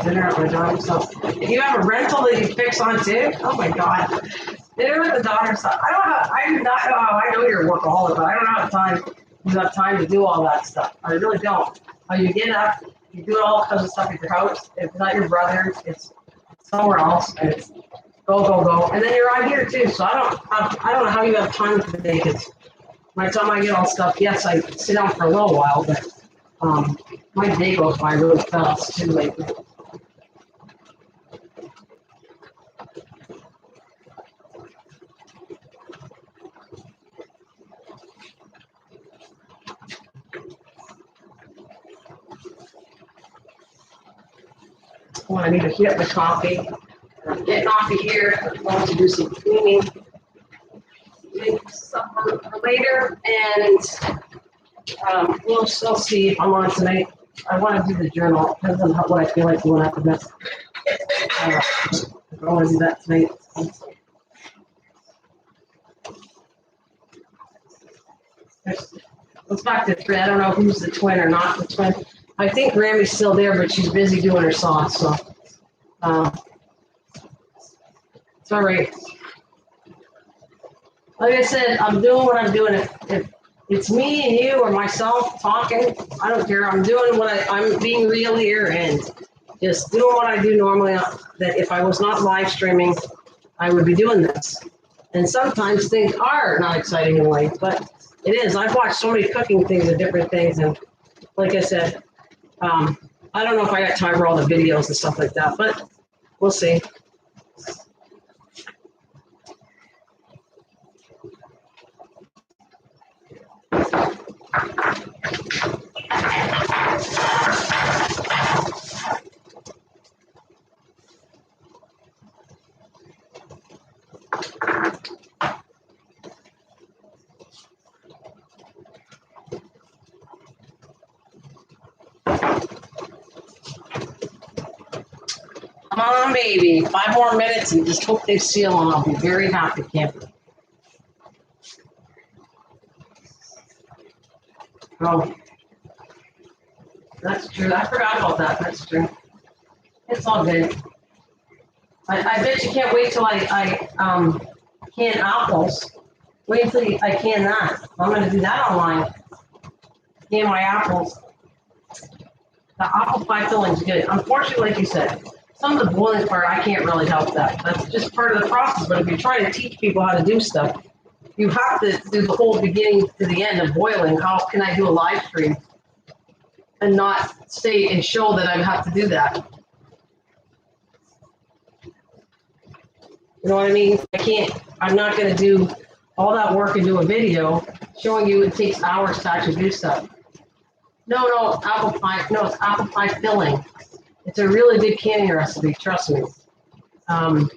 Dinner at my daughter's house. You have a rental that you fix on too? Oh my God. Dinner at the daughter's house. I do not know how, I know you're a workaholic, but I don't have time to do all that stuff. I really don't. You get up, you do all kinds of stuff at your house. It's not your brother's, it's somewhere else, and it's go, go, go. And then you're out here too, so I don't know how you have time for the day, because by the time I get all stuff, yes, I sit down for a little while, but my day goes by really fast too lately. Oh, I need to heat up the coffee. I'm getting off of here. I'm going to do some cleaning. Make supper for later, and we'll still see if I'm on tonight. I want to do the journal. Depends on what I feel like doing after this. I want to do that tonight. Let's back to three. I don't know who's the twin or not the twin. I think Grammy's still there, but she's busy doing her sauce, so it's all right. Like I said, I'm doing what I'm doing. If it's me and you or myself talking, I don't care. I'm doing I'm being real here and just doing what I do normally. That if I was not live streaming, I would be doing this. And sometimes things are not exciting in life, but it is. I've watched so many cooking things and different things, and like I said, I don't know if I got time for all the videos and stuff like that, but we'll see. Come on, baby. 5 more minutes and just hope they seal, and I'll be very happy, camper. Oh, that's true. I forgot about that. That's true. It's all good. I bet you can't wait till I can apples. Wait until I can that. I'm going to do that online. Can my apples. The apple pie filling's good. Unfortunately, like you said, some of the boiling part, I can't really help that. That's just part of the process. But if you're trying to teach people how to do stuff, you have to do the whole beginning to the end of boiling. How can I do a live stream and not stay and show that I have to do that? You know what I mean? I'm not going to do all that work and do a video showing you it takes hours to actually do stuff. No, apple pie. No, it's apple pie filling. It's a really good canning recipe, trust me. Um,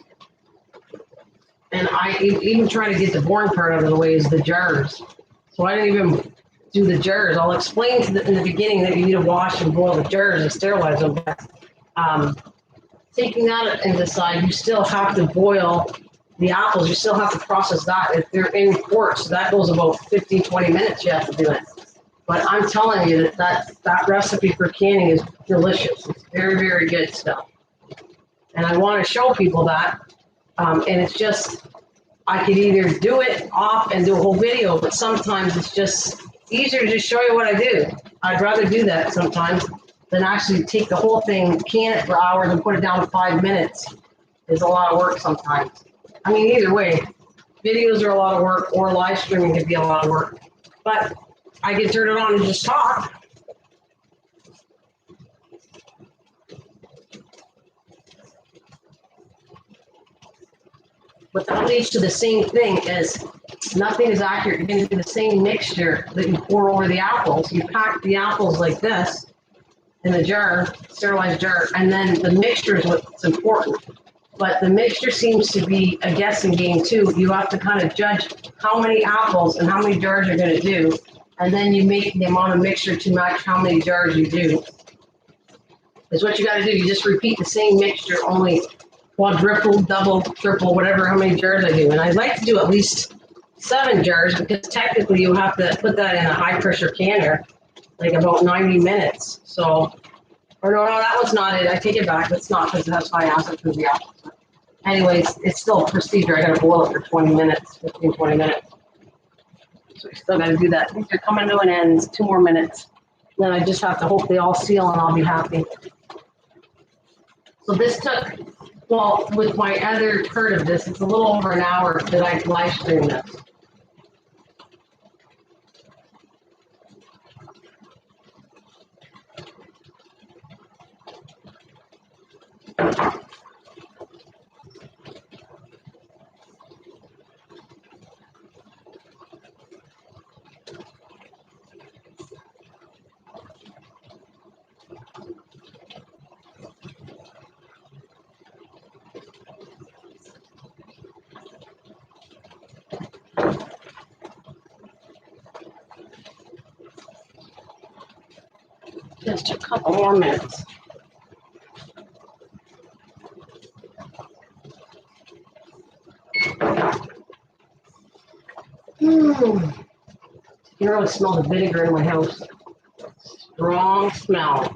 and I even try to get the boring part out of the way is the jars. So I didn't even do the jars. I'll explain in the beginning that you need to wash and boil the jars and sterilize them. But taking that and decide, you still have to boil the apples. You still have to process that. If they're in quarts, that goes about 15, 20 minutes you have to do it. But I'm telling you that recipe for canning is delicious. It's very, very good stuff. And I want to show people that. And it's just, I could either do it off and do a whole video, but sometimes it's just easier to just show you what I do. I'd rather do that sometimes than actually take the whole thing, can it for hours and put it down to 5 minutes. It's a lot of work sometimes. I mean, either way, videos are a lot of work or live streaming can be a lot of work. But I can turn it on and just talk. But that leads to the same thing as nothing is accurate. You're going to do the same mixture that you pour over the apples. You pack the apples like this in the jar, sterilized jar, and then the mixture is what's important. But the mixture seems to be a guessing game too. You have to kind of judge how many apples and how many jars you're going to do, and then you make the amount of mixture to match how many jars you do. Is what you got to do. You just repeat the same mixture, only quadruple, double, triple, whatever, how many jars I do. And I like to do at least 7 jars because technically you have to put that in a high pressure canner, like about 90 minutes. So, or no, that was not it. I take it back. It's not because it has high acid through the apples. Anyways, it's still a procedure. I got to boil it for 20 minutes, 15, 20 minutes. So I still got to do that. These are coming to an end. 2 more minutes. Then I just have to hope they all seal and I'll be happy. So this took, well, with my other part of this, it's a little over an hour that I live streamed this. Just a couple more minutes. You can really smell the vinegar in my house. Strong smell.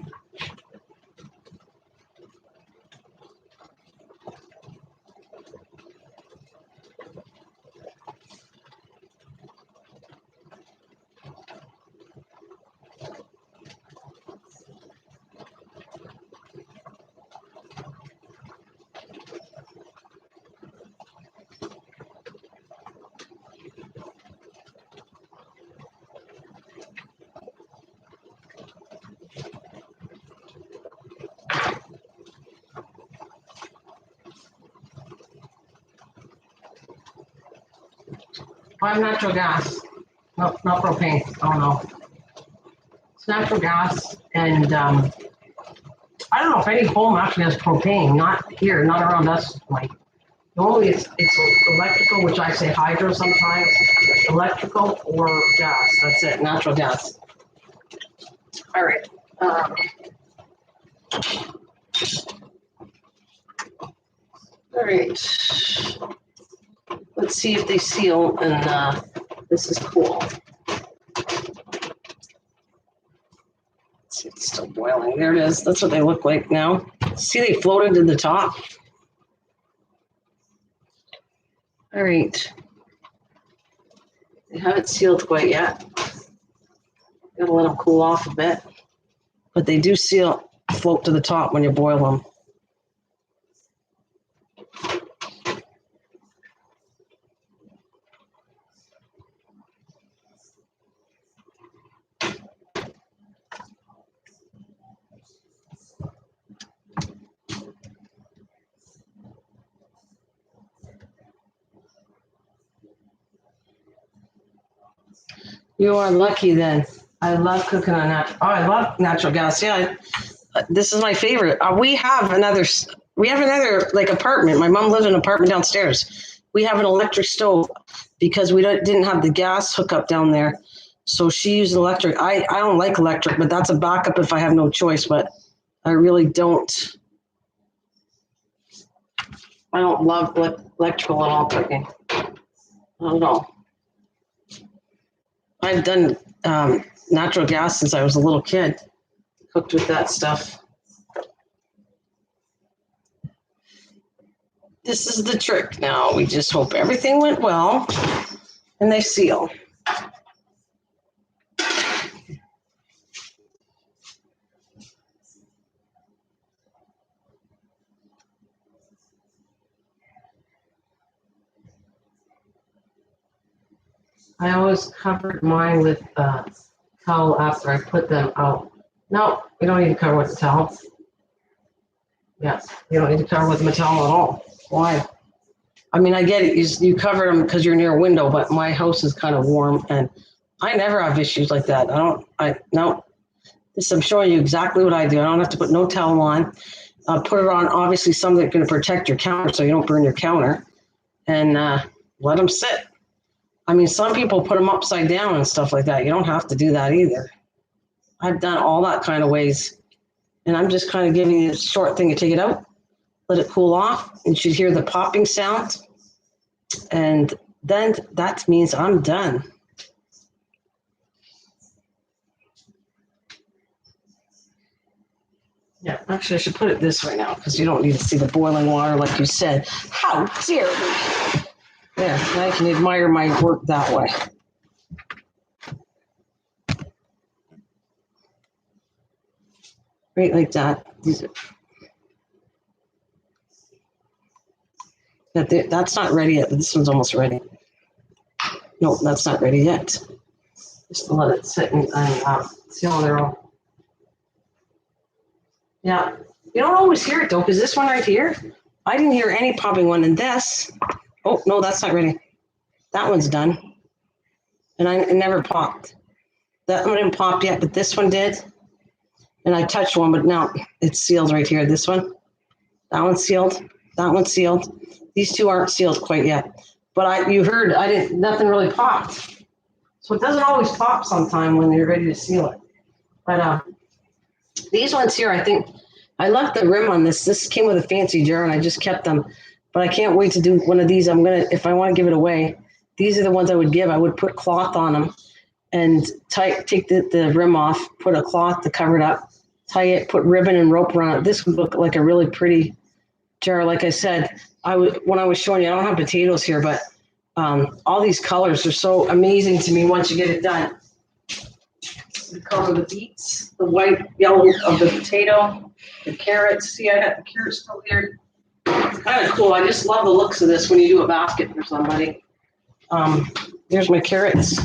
I'm natural gas. No, not propane. Oh no. It's natural gas, and I don't know if any home actually has propane. Not here, not around us. Like normally, it's electrical, which I say hydro sometimes. Electrical or gas. That's it. Natural gas. All right. All right. Let's see if they seal, and this is cool. See, it's still boiling. There it is. That's what they look like now. See, they floated to the top. All right. They haven't sealed quite yet. Gotta let them cool off a bit. But they do seal, float to the top when you boil them. You are lucky then. I love cooking on natural. Oh, I love natural gas. Yeah, this is my favorite. We have another like apartment. My mom lives in an apartment downstairs. We have an electric stove because didn't have the gas hookup down there. So she used electric. I don't like electric, but that's a backup if I have no choice. But I really don't. I don't love electrical at all cooking. I don't know. I've done natural gas since I was a little kid. Cooked with that stuff. This is the trick now. We just hope everything went well and they seal. I always covered mine with towel after I put them out. No, you don't need to cover with the towel. Yes, you don't need to cover with the towel at all. Why? I mean, I get it. You cover them because you're near a window, but my house is kind of warm, and I never have issues like that. No. I'm showing you exactly what I do. I don't have to put no towel on. Put it on, obviously, something that's going to protect your counter so you don't burn your counter, and let them sit. I mean, some people put them upside down and stuff like that. You don't have to do that either. I've done all that kind of ways, and I'm just kind of giving you a short thing. You take it out, let it cool off. You should hear the popping sound, and then that means I'm done. Yeah, actually, I should put it this way now because you don't need to see the boiling water like you said. How dare we? There, now you can admire my work that way. Right like that. That's not ready yet, but this one's almost ready. No, that's not ready yet. Just let it sit and see how they're all. Yeah, you don't always hear it though, because this one right here, I didn't hear any popping one in this. Oh, no, that's not ready. That one's done. And it never popped. That one didn't pop yet, but this one did. And I touched one, but now it's sealed right here. This one, that one's sealed. That one's sealed. These two aren't sealed quite yet. But you heard, nothing really popped. So it doesn't always pop sometime when you're ready to seal it. But these ones here, I think, I left the rim on this. This came with a fancy jar, and I just kept them. But I can't wait to do one of these. If I want to give it away, these are the ones I would give. I would put cloth on them and take the rim off, put a cloth to cover it up, tie it, put ribbon and rope around it. This would look like a really pretty jar. Like I said, when I was showing you, I don't have potatoes here, but all these colors are so amazing to me once you get it done. The color of the beets, the white, yellow of the potato, the carrots. See, I got the carrots still here. It's kind of cool. I just love the looks of this when you do a basket for somebody. There's my carrots.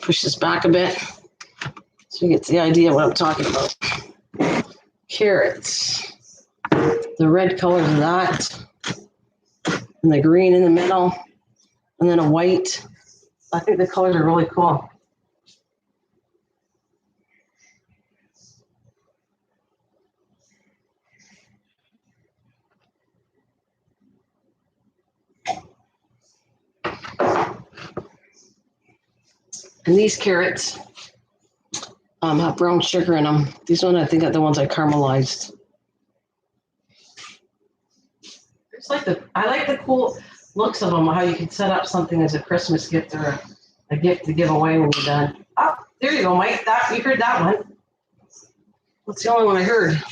Push this back a bit so you get the idea of what I'm talking about. Carrots. The red colors of that. And the green in the middle. And then a white. I think the colors are really cool. And these carrots have brown sugar in them. These ones, I think, are the ones I caramelized. I like the cool looks of them, how you can set up something as a Christmas gift or a gift to give away when you're done. Oh, there you go, Mike. You heard that one. That's the only one I heard.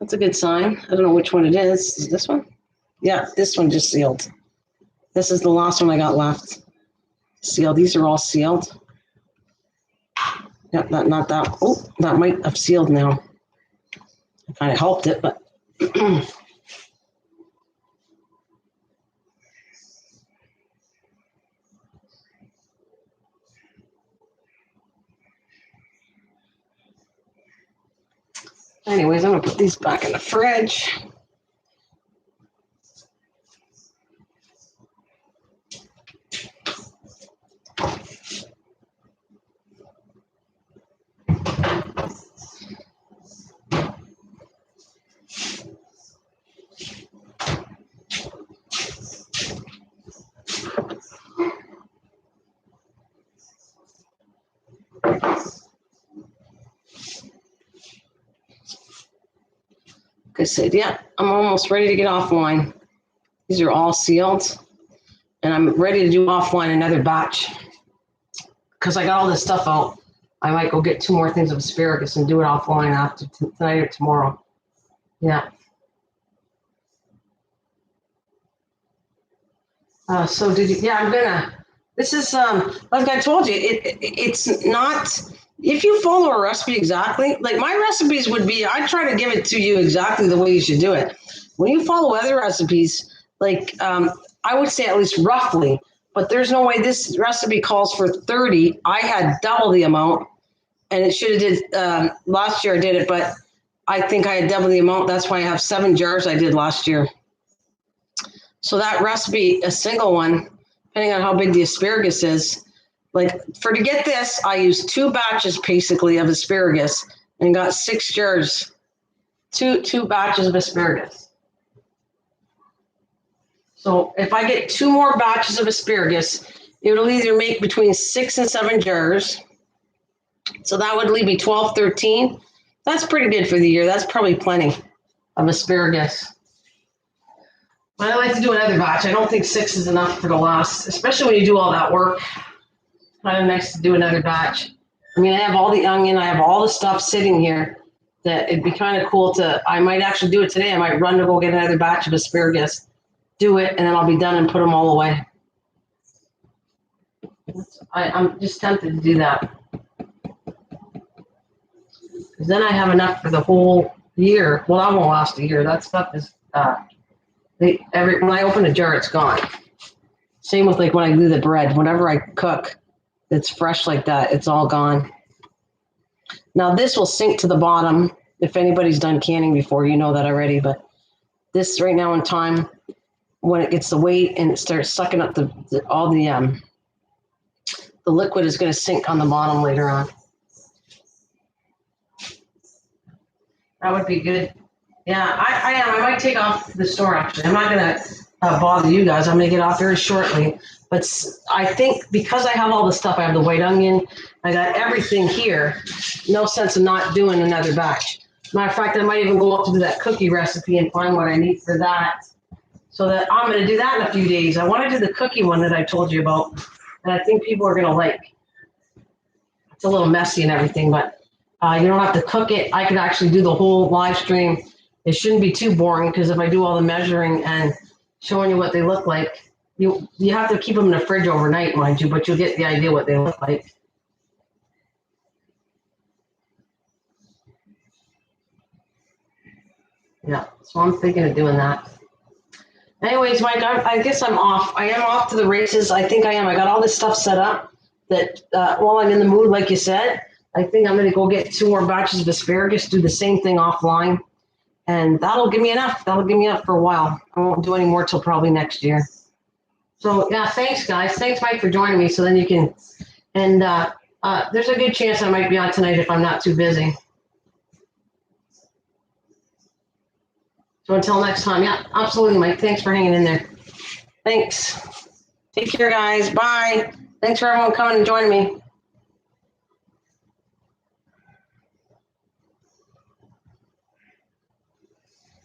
That's a good sign. I don't know which one it is. Is this one? Yeah, this one just sealed. This is the last one I got left. Sealed. These are all sealed. Yep, not that. Oh, that might have sealed now. I kind of helped it, but. Anyways, I'm going to put these back in the fridge. I said, yeah, I'm almost ready to get offline. These are all sealed. And I'm ready to do offline another batch. Because I got all this stuff out. I might go get 2 more things of asparagus and do it offline after tonight or tomorrow. Yeah. So did you, yeah, I'm gonna, this is, like I told you, it's not, if you follow a recipe exactly, like my recipes would be, I try to give it to you exactly the way you should do it. When you follow other recipes, like, I would say at least roughly, but there's no way this recipe calls for 30. I had double the amount, and it should have did, last year I did it, but I think I had double the amount. That's why I have 7 jars I did last year. So that recipe, a single one, depending on how big the asparagus is, like to get this, I used 2 batches basically of asparagus and got 6 jars, two batches of asparagus. So if I get 2 more batches of asparagus, it'll either make between 6 and 7 jars. So that would leave me 12, 13. That's pretty good for the year. That's probably plenty of asparagus. I like to do another batch. I don't think 6 is enough for the last, especially when you do all that work. Kind of nice to do another batch. I mean, I have all the onion, I have all the stuff sitting here that it'd be kind of cool to, I might actually do it today. I might run to go get another batch of asparagus, do it, and then I'll be done and put them all away. I'm just tempted to do that. Because then I have enough for the whole year. Well, that won't last a year. That stuff is, when I open a jar, it's gone. Same with like when I do the bread. Whenever I cook, it's fresh like that. It's all gone. Now this will sink to the bottom. If anybody's done canning before, you know that already. But this right now in time, when it gets the weight and it starts sucking up all the liquid is going to sink on the bottom later on. That would be good. Yeah, I am. I might take off the store, actually. I'm not going to bother you guys. I'm going to get off very shortly. But I think because I have all the stuff, I have the white onion, I got everything here, no sense in not doing another batch. Matter of fact, I might even go up to do that cookie recipe and find what I need for that. So that I'm going to do that in a few days. I want to do the cookie one that I told you about, and I think people are going to like. It's a little messy and everything, but you don't have to cook it. I could actually do the whole live stream. It shouldn't be too boring because if I do all the measuring and showing you what they look like, you have to keep them in the fridge overnight, mind you, but you'll get the idea what they look like. Yeah, so I'm thinking of doing that. Anyways, Mike, I guess I'm off. I am off to the races. I think I am. I got all this stuff set up that while I'm in the mood, like you said, I think I'm going to go get 2 more batches of asparagus, do the same thing offline. And that'll give me enough. That'll give me enough for a while. I won't do any more till probably next year. So yeah, thanks guys. Thanks Mike for joining me. So then you can, and there's a good chance I might be on tonight if I'm not too busy. So until next time, yeah, absolutely Mike. Thanks for hanging in there. Thanks. Take care guys. Bye. Thanks for everyone coming and joining me.